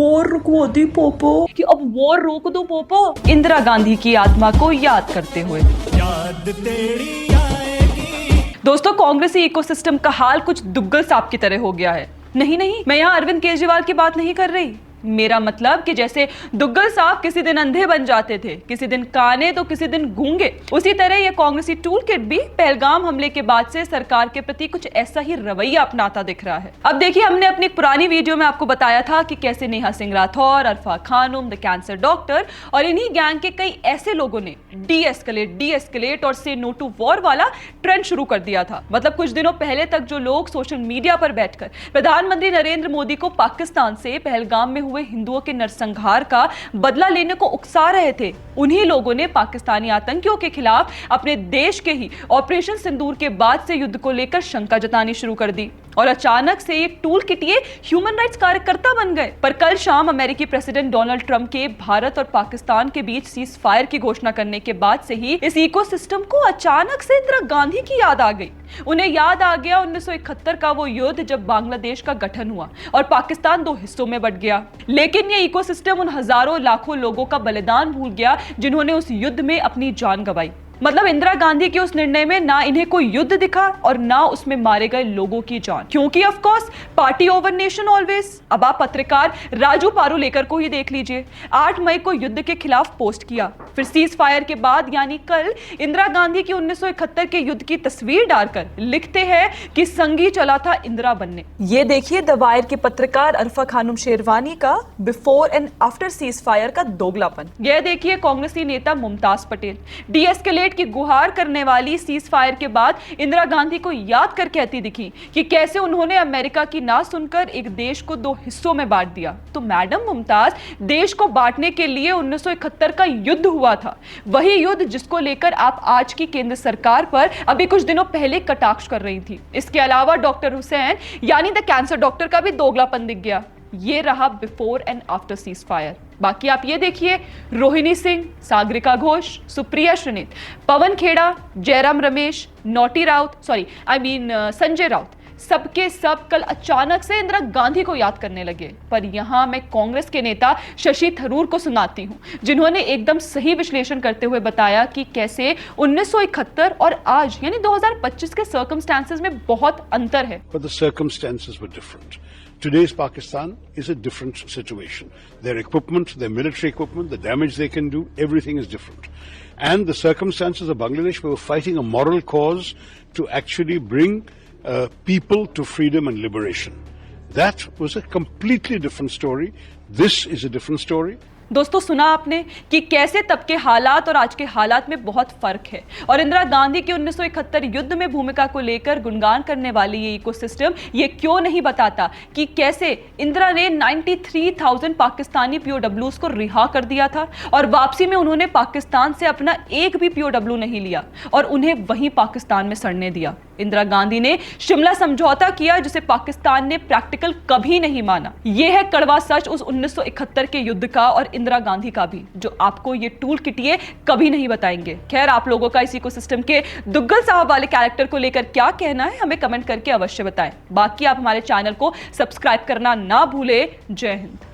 War रुकवा दी Poopó कि अब वॉर रोक दो पोपो। इंदिरा गांधी की आत्मा को याद करते हुए याद तेरी आएगी। दोस्तों, कांग्रेसी इकोसिस्टम का हाल कुछ दुग्गल सांप की तरह हो गया है। नहीं, मैं यहाँ अरविंद केजरीवाल की बात नहीं कर रही। मेरा मतलब कि जैसे दुग्गल सांप किसी दिन अंधे बन जाते थे, किसी दिन काने तो किसी दिन गूंगे, उसी तरह ये कांग्रेसी टूल किट भी पहलगाम हमले के बाद से सरकार के प्रति कुछ ऐसा ही रवैया अपनाता दिख रहा है। अब देखिए, हमने अपनी एक पुरानी वीडियो में आपको बताया था कि कैसे नेहा सिंह राठौर, अरफा खानुम, द कैंसर डॉक्टर और इन्हीं गैंग के कई ऐसे लोगों ने डी-एस्केलेट और से नो टू वॉर वाला ट्रेंड शुरू कर दिया था। मतलब कुछ दिनों पहले तक जो लोग सोशल मीडिया पर बैठकर प्रधानमंत्री नरेंद्र मोदी को पाकिस्तान से पहलगाम में हुए हिंदुओं के नरसंहार का बदला लेने को उकसा रहे थे, उन्हीं लोगों ने पाकिस्तानी आतंकियों के खिलाफ अपने देश के ही ऑपरेशन सिंदूर के बाद से युद्ध को लेकर शंका जतानी शुरू कर दी और अचानक से ये टूल किट ये ह्यूमन राइट्स कार्यकर्ता बन गए। पर कल शाम अमेरिकी प्रेसिडेंट डोनाल्ड ट्रंप के भारत और पाकिस्तान के बीच सीज फायर की घोषणा करने के बाद से ही इस इकोसिस्टम को अचानक से इंदिरा गांधी की याद आ गई। उन्हें याद आ गया 1971 का वो युद्ध जब बांग्लादेश का गठन हुआ और पाकिस्तान दो हिस्सों में बंट गया। लेकिन ये इकोसिस्टम उन हजारों लाखों लोगों का बलिदान भूल गया जिन्होंने उस युद्ध में अपनी जान गंवाई। मतलब इंदिरा गांधी के उस निर्णय में ना इन्हें कोई युद्ध दिखा और ना उसमें मारे गए लोगों की जान, क्योंकि of course party over nation always. अब आप पत्रकार राजू पारूलेकर को ही देख लीजिए, 8 मई को युद्ध के खिलाफ पोस्ट किया, फिर सीज फायर के बाद यानी कल इंदिरा गांधी की 1971 के युद्ध की तस्वीर डालकर लिखते हैं कि संगी चला था इंदिरा बनने। ये देखिए द वायर के पत्रकार अरफा खानुम शेरवानी का before and after cease fire का दोगलापन। यह देखिए कांग्रेसी नेता मुमताज पटेल डी-एस्केलेट की गुहार करने वाली सीज फायर के बाद इंदिरा गांधी को याद कर कहती दिखी कि कैसे उन्होंने अमेरिका की ना सुनकर एक देश को 2 हिस्सों में बांट दिया। तो मैडम मुमताज, देश को बांटने के लिए 1971 का युद्ध हुआ था, वही युद्ध जिसको लेकर आप आज की केंद्र सरकार पर अभी कुछ दिनों पहले कटाक्ष कर रही थी। इसके अलावा डॉक्टर हुसैन यानी द कैंसर डॉक्टर का भी दोगलापन दिख गया। ये रहा before and after cease fire. बाकी आप ये देखिए, रोहिणी सिंह, सागरिका घोष, सुप्रिया श्रीनित, पवन खेड़ा, जयराम रमेश, संजय राउत, सबके सब कल अचानक से इंदिरा गांधी को याद करने लगे। पर यहां मैं कांग्रेस के नेता शशि थरूर को सुनाती हूं, जिन्होंने एकदम सही विश्लेषण करते हुए बताया कि कैसे 1971 और आज यानी 2025 के सर्कमस्टेंसेस में बहुत अंतर है। But the circumstances were different. Today's Pakistan is a different situation. Their equipment, their military equipment, the damage they can do, everything is different. And the circumstances of Bangladesh, we were fighting a moral cause to actually bring people to freedom and liberation. That was a completely different story. This is a different story. दोस्तों, सुना आपने कि कैसे तब के हालात और आज के हालात में बहुत फर्क है। और इंदिरा गांधी के 1971 युद्ध में भूमिका को लेकर गुणगान करने वाली ये इकोसिस्टम ये क्यों नहीं बताता कि कैसे इंदिरा ने 93,000 पाकिस्तानी पीओडब्ल्यूज को रिहा कर दिया था और वापसी में उन्होंने पाकिस्तान से अपना एक भी पीओडब्ल्यू नहीं लिया और उन्हें वहीं पाकिस्तान में सड़ने दिया। इंदिरा गांधी ने शिमला समझौता किया जिसे पाकिस्तान ने प्रैक्टिकल कभी नहीं माना। यह है कड़वा सच उस 1971 के युद्ध का और इंदिरा गांधी का भी, जो आपको ये टूल किटिए कभी नहीं बताएंगे। खैर, आप लोगों का इस इकोसिस्टम के दुग्गल साहब वाले कैरेक्टर को लेकर क्या कहना है हमें कमेंट करके अवश्य बताएं। बाकी आप हमारे चैनल को सब्सक्राइब करना ना भूले। जय हिंद।